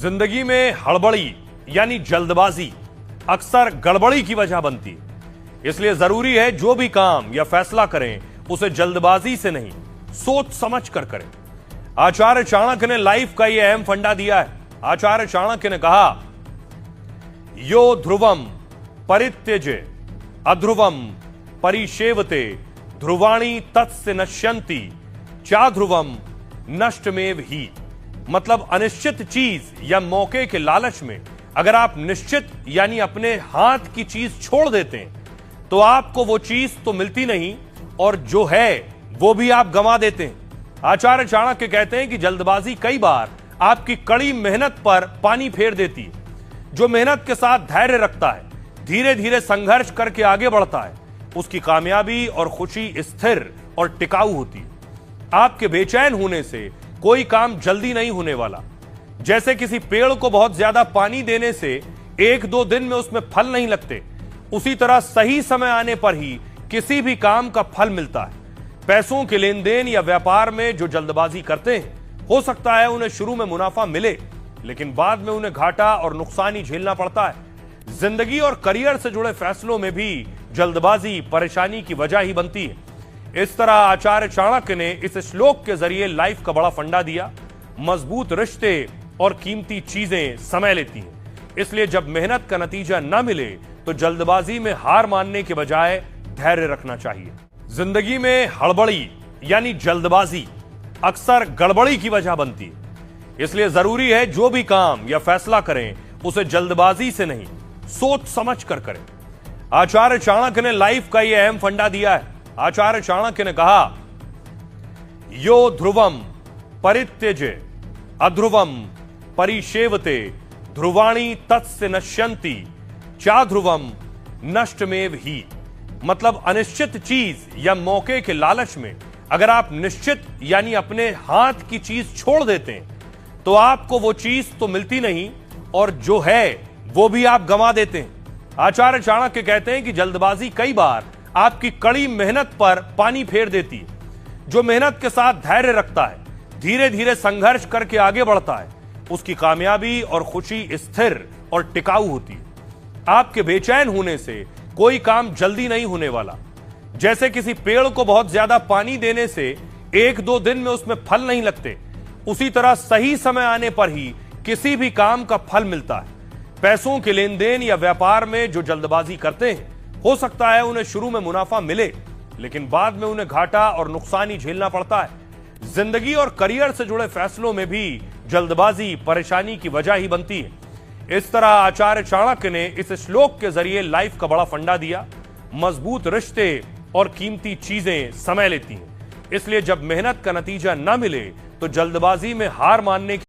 जिंदगी में हड़बड़ी यानी जल्दबाजी अक्सर गड़बड़ी की वजह बनती है। इसलिए जरूरी है जो भी काम या फैसला करें उसे जल्दबाजी से नहीं, सोच समझ कर करें। आचार्य चाणक्य ने लाइफ का यह अहम फंडा दिया है। आचार्य चाणक्य ने कहा, यो ध्रुवम परित्यज्य अध्रुवम परिसेवते ध्रुवाणी तत्स्य नश्यन्ति चा ध्रुवम नष्टमेव ही। मतलब अनिश्चित चीज या मौके के लालच में अगर आप निश्चित यानी अपने हाथ की चीज छोड़ देते हैं तो आपको वो चीज तो मिलती नहीं और जो है वो भी आप गंवा देते हैं। आचार्य चाणक्य कहते हैं कि जल्दबाजी कई बार आपकी कड़ी मेहनत पर पानी फेर देती है। जो मेहनत के साथ धैर्य रखता है, धीरे धीरे संघर्ष करके आगे बढ़ता है, उसकी कामयाबी और खुशी स्थिर और टिकाऊ होती है। आपके बेचैन होने से कोई काम जल्दी नहीं होने वाला। जैसे किसी पेड़ को बहुत ज्यादा पानी देने से एक दो दिन में उसमें फल नहीं लगते, उसी तरह सही समय आने पर ही किसी भी काम का फल मिलता है। पैसों के लेन देन या व्यापार में जो जल्दबाजी करते हैं, हो सकता है उन्हें शुरू में मुनाफा मिले, लेकिन बाद में उन्हें घाटा और नुकसान ही झेलना पड़ता है। जिंदगी और करियर से जुड़े फैसलों में भी जल्दबाजी परेशानी की वजह ही बनती है। इस तरह आचार्य चाणक्य ने इस श्लोक के जरिए लाइफ का बड़ा फंडा दिया। मजबूत रिश्ते और कीमती चीजें समय लेती हैं, इसलिए जब मेहनत का नतीजा न मिले तो जल्दबाजी में हार मानने के बजाय धैर्य रखना चाहिए। जिंदगी में हड़बड़ी यानी जल्दबाजी अक्सर गड़बड़ी की वजह बनती है। इसलिए जरूरी है जो भी काम या फैसला करें उसे जल्दबाजी से नहीं, सोच समझ कर करें। आचार्य चाणक्य ने लाइफ का यह अहम फंडा दिया है। आचार्य चाणक्य ने कहा, यो ध्रुवम परित्यज्य अध्रुवम परिसेवते ध्रुवाणी तत्स्य नश्यन्ति चा ध्रुवम नष्टमेव ही। मतलब अनिश्चित चीज या मौके के लालच में अगर आप निश्चित यानी अपने हाथ की चीज छोड़ देते हैं तो आपको वो चीज तो मिलती नहीं और जो है वो भी आप गंवा देते हैं। आचार्य चाणक्य कहते हैं कि जल्दबाजी कई बार आपकी कड़ी मेहनत पर पानी फेर देती है। जो मेहनत के साथ धैर्य रखता है, धीरे धीरे संघर्ष करके आगे बढ़ता है, उसकी कामयाबी और खुशी स्थिर और टिकाऊ होती है। आपके बेचैन होने से कोई काम जल्दी नहीं होने वाला। जैसे किसी पेड़ को बहुत ज्यादा पानी देने से एक दो दिन में उसमें फल नहीं लगते, उसी तरह सही समय आने पर ही किसी भी काम का फल मिलता है। पैसों के लेन देन या व्यापार में जो जल्दबाजी करते हैं, हो सकता है उन्हें शुरू में मुनाफा मिले, लेकिन बाद में उन्हें घाटा और नुकसान ही झेलना पड़ता है। जिंदगी और करियर से जुड़े फैसलों में भी जल्दबाजी परेशानी की वजह ही बनती है। इस तरह आचार्य चाणक्य ने इस श्लोक के जरिए लाइफ का बड़ा फंडा दिया। मजबूत रिश्ते और कीमती चीजें समय लेती हैं, इसलिए जब मेहनत का नतीजा न मिले तो जल्दबाजी में हार मानने की